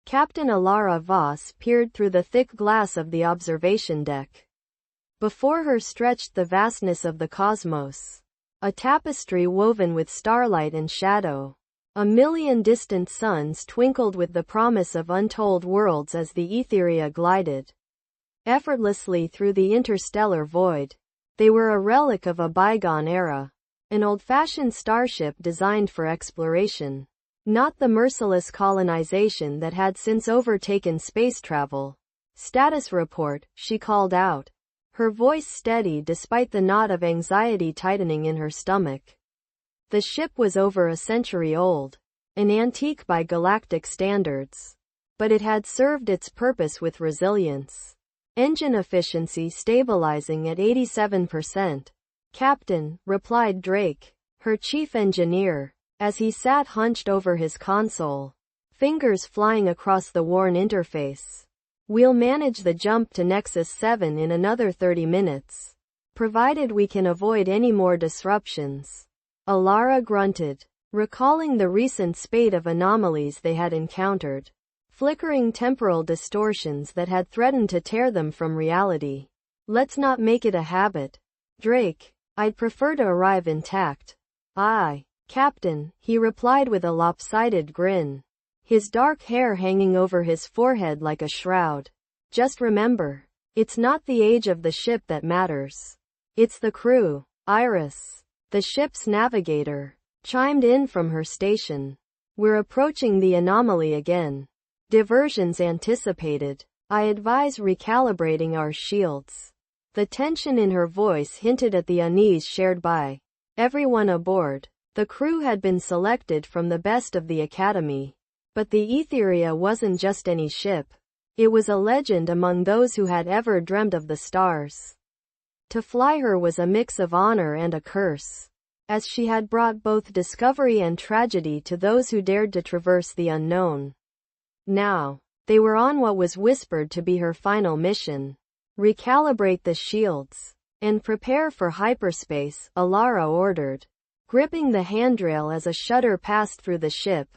Captain Alara Voss peered through the thick glass of the observation deck. Before her stretched the vastness of the cosmos. A tapestry woven with starlight and shadow. A million distant suns twinkled with the promise of untold worlds as the Aetheria glided effortlessly through the interstellar void. They were a relic of a bygone era. An old-fashioned starship designed for exploration. Not the merciless colonization that had since overtaken space travel. "Status report," she called out. Her voice steady despite the knot of anxiety tightening in her stomach. The ship was over a century old. An antique by galactic standards. But it had served its purpose with resilience. Engine efficiency stabilizing at 87%. "Captain," replied Drake, her chief engineer, as he sat hunched over his console, fingers flying across the worn interface. "We'll manage the jump to Nexus 7 in another 30 minutes. Provided we can avoid any more disruptions." Alara grunted, recalling the recent spate of anomalies they had encountered. Flickering temporal distortions that had threatened to tear them from reality. "Let's not make it a habit. Drake, I'd prefer to arrive intact." "Aye, Captain," he replied with a lopsided grin, his dark hair hanging over his forehead like a shroud. "Just remember, it's not the age of the ship that matters. It's the crew." Iris, the ship's navigator, chimed in from her station. "We're approaching the anomaly again. Diversions anticipated. I advise recalibrating our shields." The tension in her voice hinted at the unease shared by everyone aboard. The crew had been selected from the best of the Academy. But the Aetheria wasn't just any ship. It was a legend among those who had ever dreamt of the stars. To fly her was a mix of honor and a curse, as she had brought both discovery and tragedy to those who dared to traverse the unknown. Now, they were on what was whispered to be her final mission. "Recalibrate the shields. And prepare for hyperspace," Alara ordered, gripping the handrail as a shudder passed through the ship.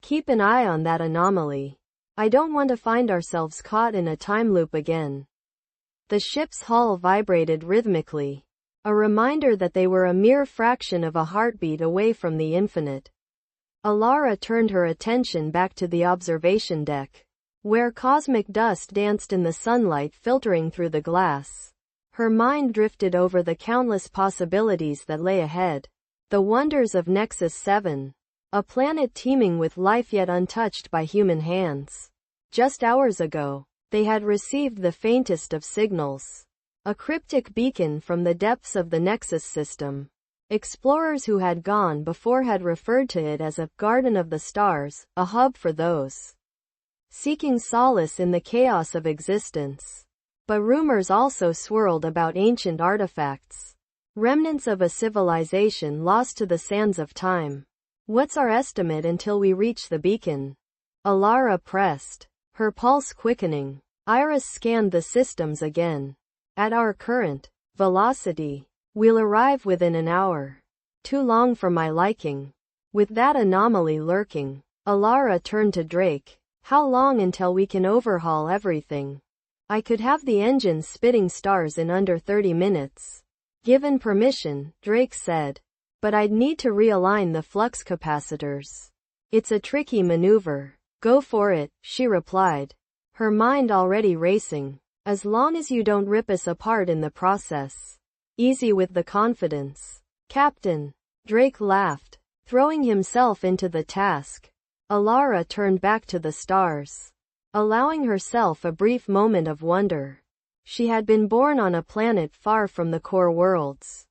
"Keep an eye on that anomaly. I don't want to find ourselves caught in a time loop again." The ship's hull vibrated rhythmically, a reminder that they were a mere fraction of a heartbeat away from the infinite. Alara turned her attention back to the observation deck, where cosmic dust danced in the sunlight filtering through the glass. Her mind drifted over the countless possibilities that lay ahead. The wonders of Nexus 7. A planet teeming with life yet untouched by human hands. Just hours ago, they had received the faintest of signals. A cryptic beacon from the depths of the Nexus system. Explorers who had gone before had referred to it as a garden of the stars, a hub for those seeking solace in the chaos of existence. But rumors also swirled about ancient artifacts. Remnants of a civilization lost to the sands of time. "What's our estimate until we reach the beacon?" Alara pressed, her pulse quickening. Iris scanned the systems again. "At our current velocity, we'll arrive within an hour. Too long for my liking. With that anomaly lurking." Alara turned to Drake. "How long until we can overhaul everything?" "I could have the engines spitting stars in under 30 minutes. Given permission," Drake said. "But I'd need to realign the flux capacitors. It's a tricky maneuver." "Go for it," she replied, her mind already racing. "As long as you don't rip us apart in the process." "Easy with the confidence, Captain." Drake laughed, throwing himself into the task. Alara turned back to the stars, allowing herself a brief moment of wonder. She had been born on a planet far from the core worlds,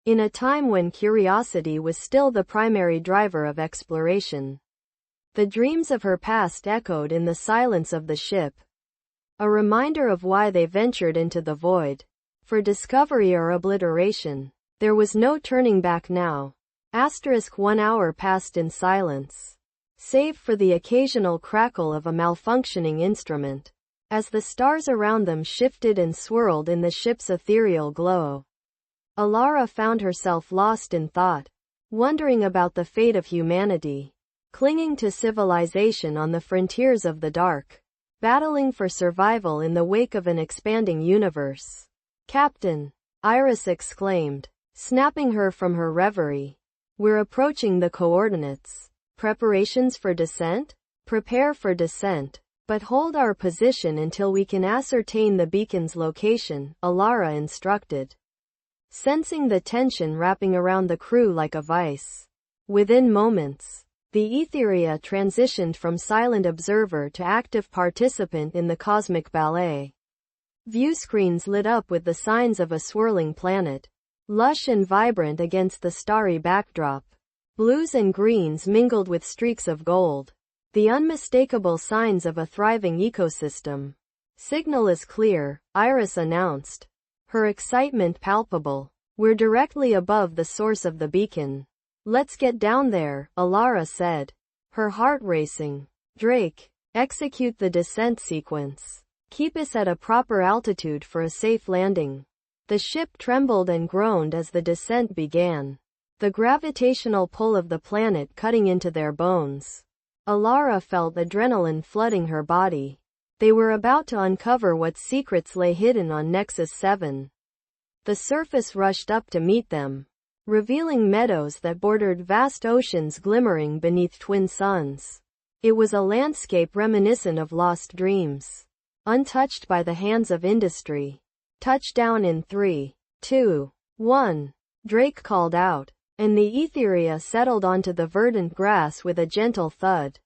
in a time when curiosity was still the primary driver of exploration. The dreams of her past echoed in the silence of the ship, a reminder of why they ventured into the void. For discovery or obliteration. There was no turning back now. 1 hour passed in silence, save for the occasional crackle of a malfunctioning instrument, as the stars around them shifted and swirled in the ship's ethereal glow. Alara found herself lost in thought, wondering about the fate of humanity. clinging to civilization on the frontiers of the dark, battling for survival in the wake of an expanding universe. Captain, Iris exclaimed, snapping her from her reverie. We're approaching the coordinates. Preparations for descent? Prepare for descent, but hold our position until we can ascertain the beacon's location, Alara instructed. Sensing the tension wrapping around the crew like a vice. Within moments, the Aetheria transitioned from silent observer to active participant in the cosmic ballet. Viewscreens lit up with the signs of a swirling planet, lush and vibrant against the starry backdrop. Blues and greens mingled with streaks of gold, the unmistakable signs of a thriving ecosystem. Signal is clear, Iris announced, her excitement palpable. We're directly above the source of the beacon. Let's get down there, Alara said, her heart racing. Drake, execute the descent sequence. Keep us at a proper altitude for a safe landing. The ship trembled and groaned as the descent began, the gravitational pull of the planet cutting into their bones. Alara felt adrenaline flooding her body. They were about to uncover what secrets lay hidden on Nexus 7. The surface rushed up to meet them, revealing meadows that bordered vast oceans glimmering beneath twin suns. It was a landscape reminiscent of lost dreams, untouched by the hands of industry. Touchdown in 3, 2, 1. Drake called out, and the Aetheria settled onto the verdant grass with a gentle thud.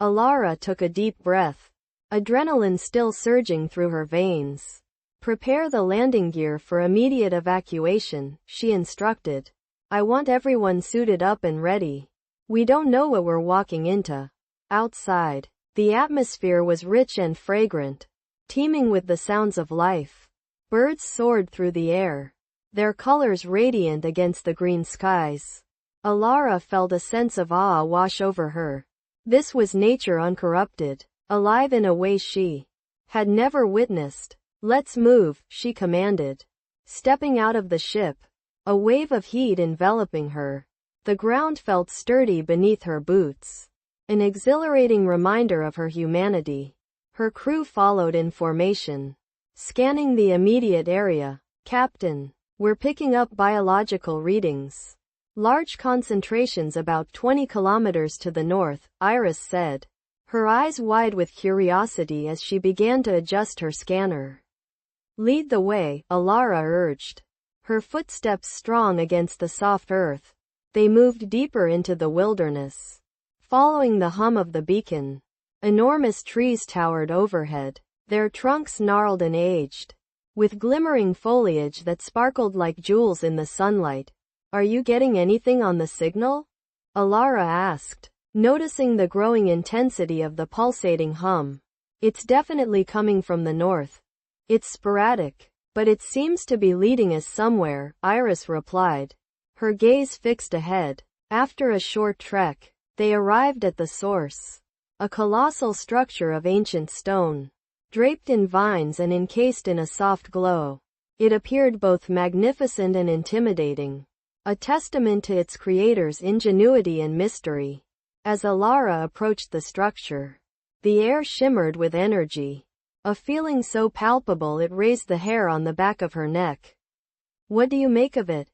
Alara took a deep breath, adrenaline still surging through her veins. Prepare the landing gear for immediate evacuation, she instructed. I want everyone suited up and ready. We don't know what we're walking into. Outside, the atmosphere was rich and fragrant, teeming with the sounds of life. Birds soared through the air, their colors radiant against the green skies. Alara felt a sense of awe wash over her. This was nature uncorrupted, alive in a way she had never witnessed. Let's move, she commanded. Stepping out of the ship, a wave of heat enveloping her. The ground felt sturdy beneath her boots, an exhilarating reminder of her humanity. Her crew followed in formation, scanning the immediate area. Captain, we're picking up biological readings. Large concentrations about 20 kilometers to the north, Iris said, her eyes wide with curiosity as she began to adjust her scanner. Lead the way, Alara urged, her footsteps strong against the soft earth. They moved deeper into the wilderness, following the hum of the beacon. Enormous trees towered overhead, their trunks gnarled and aged, with glimmering foliage that sparkled like jewels in the sunlight. Are you getting anything on the signal? Alara asked, noticing the growing intensity of the pulsating hum. It's definitely coming from the north. It's sporadic, but it seems to be leading us somewhere, Iris replied, her gaze fixed ahead. After a short trek, they arrived at the source, a colossal structure of ancient stone, draped in vines and encased in a soft glow. It appeared both magnificent and intimidating, a testament to its creator's ingenuity and mystery. As Alara approached the structure, the air shimmered with energy, a feeling so palpable it raised the hair on the back of her neck. What do you make of it?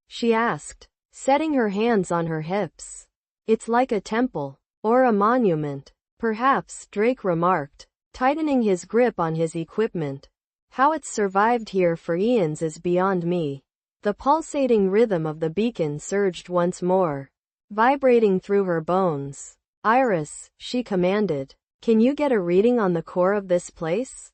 She asked, setting her hands on her hips. It's like a temple, or a monument, perhaps, Drake remarked, tightening his grip on his equipment. How it's survived here for eons is beyond me. The pulsating rhythm of the beacon surged once more, vibrating through her bones. Iris, she commanded, can you get a reading on the core of this place?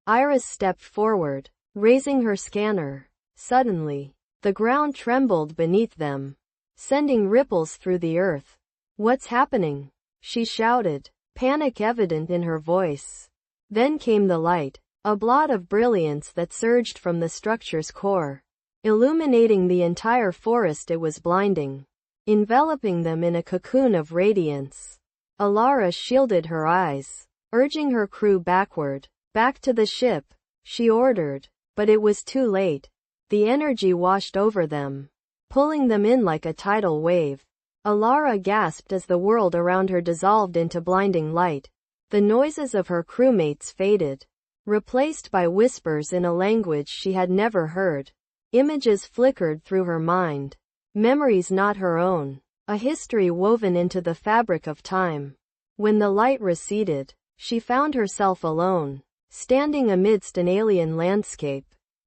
Iris stepped forward, raising her scanner. Suddenly, the ground trembled beneath them, sending ripples through the earth. What's happening? She shouted, panic evident in her voice. Then came the light, a blot of brilliance that surged from the structure's core, illuminating the entire forest. It was blinding, enveloping them in a cocoon of radiance. Alara shielded her eyes, urging her crew backward. Back to the ship, she ordered, but it was too late. The energy washed over them, pulling them in like a tidal wave. Alara gasped as the world around her dissolved into blinding light. The noises of her crewmates faded, replaced by whispers in a language she had never heard. Images flickered through her mind. Memories not her own. A history woven into the fabric of time. When the light receded, she found herself alone, standing amidst an alien landscape.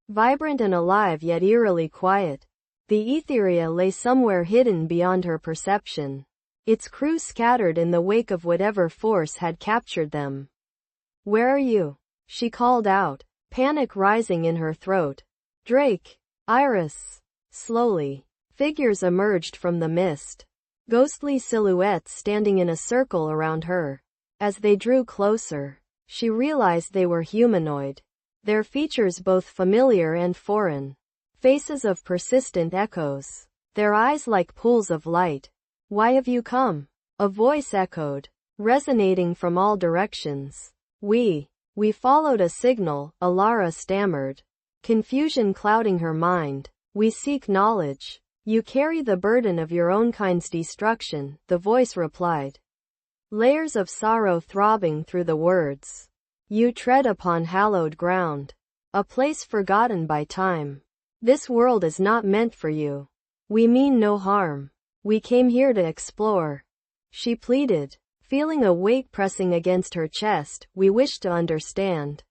Vibrant and alive yet eerily quiet. The Aetheria lay somewhere hidden beyond her perception. Its crew scattered in the wake of whatever force had captured them. "Where are you?" she called out, panic rising in her throat. "Drake. Iris." Slowly, figures emerged from the mist. Ghostly silhouettes standing in a circle around her. As they drew closer, she realized they were humanoid. Their features both familiar and foreign. Faces of persistent echoes. Their eyes like pools of light. "Why have you come?" a voice echoed, resonating from all directions. We followed a signal," Alara stammered, confusion clouding her mind. "We seek knowledge." "You carry the burden of your own kind's destruction," the voice replied. Layers of sorrow throbbing through the words. "You tread upon hallowed ground. A place forgotten by time. This world is not meant for you. We mean no harm. We came here to explore." She pleaded, feeling a weight pressing against her chest. "We wish to understand.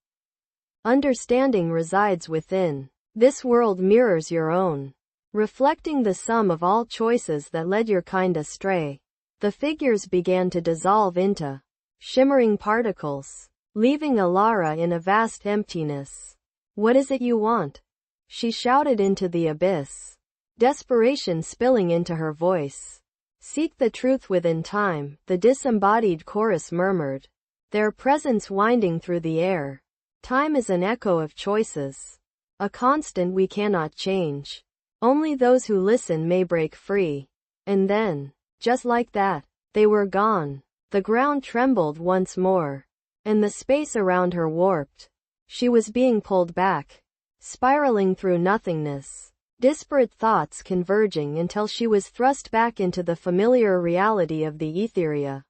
Understanding resides within. This world mirrors your own, reflecting the sum of all choices that led your kind astray." The figures began to dissolve into shimmering particles, leaving Alara in a vast emptiness. "What is it you want?" she shouted into the abyss, desperation spilling into her voice. "Seek the truth within time," the disembodied chorus murmured, their presence winding through the air. "Time is an echo of choices, a constant we cannot change. Only those who listen may break free." And then, just like that, they were gone. The ground trembled once more, and the space around her warped. She was being pulled back, spiraling through nothingness, disparate thoughts converging until she was thrust back into the familiar reality of the Aetheria.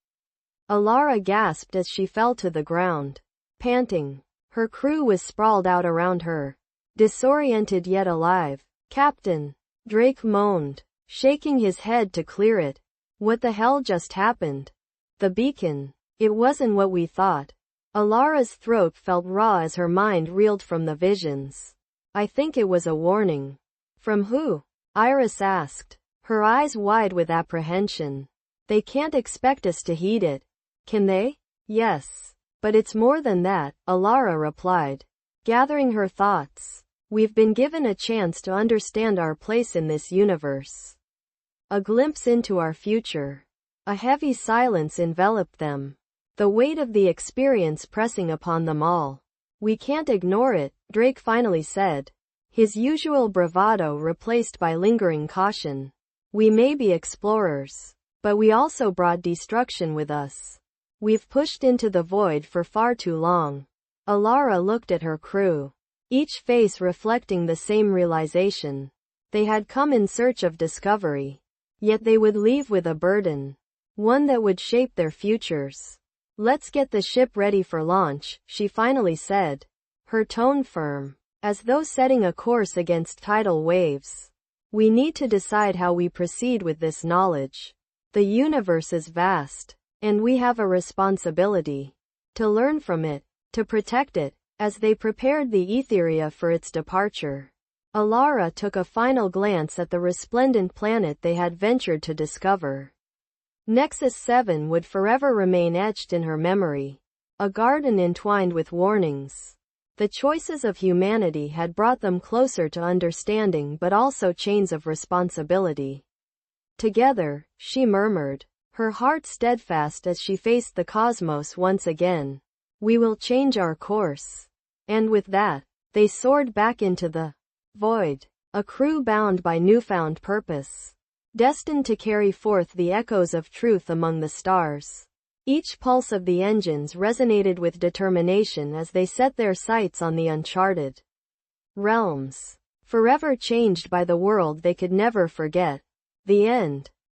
Alara gasped as she fell to the ground, panting. Her crew was sprawled out around her, disoriented yet alive. "Captain," Drake moaned, shaking his head to clear it. "What the hell just happened?" "The beacon. It wasn't what we thought." Alara's throat felt raw as her mind reeled from the visions. "I think it was a warning." "From who?" Iris asked, her eyes wide with apprehension. "They can't expect us to heed it." "Can they?" "Yes. But it's more than that," Alara replied, gathering her thoughts. "We've been given a chance to understand our place in this universe. A glimpse into our future." A heavy silence enveloped them, the weight of the experience pressing upon them all. "We can't ignore it," Drake finally said, his usual bravado replaced by lingering caution. "We may be explorers, but we also brought destruction with us. We've pushed into the void for far too long." Alara looked at her crew, each face reflecting the same realization. They had come in search of discovery, yet they would leave with a burden, one that would shape their futures. "Let's get the ship ready for launch," she finally said, her tone firm, as though setting a course against tidal waves. "We need to decide how we proceed with this knowledge. The universe is vast, and we have a responsibility to learn from it, to protect it." As they prepared the Aetheria for its departure, Alara took a final glance at the resplendent planet they had ventured to discover. Nexus 7 would forever remain etched in her memory, a garden entwined with warnings. The choices of humanity had brought them closer to understanding, but also chains of responsibility. "Together," she murmured, her heart steadfast as she faced the cosmos once again, "we will change our course." And with that, they soared back into the void, a crew bound by newfound purpose, destined to carry forth the echoes of truth among the stars. Each pulse of the engines resonated with determination as they set their sights on the uncharted realms, forever changed by the world they could never forget. The end.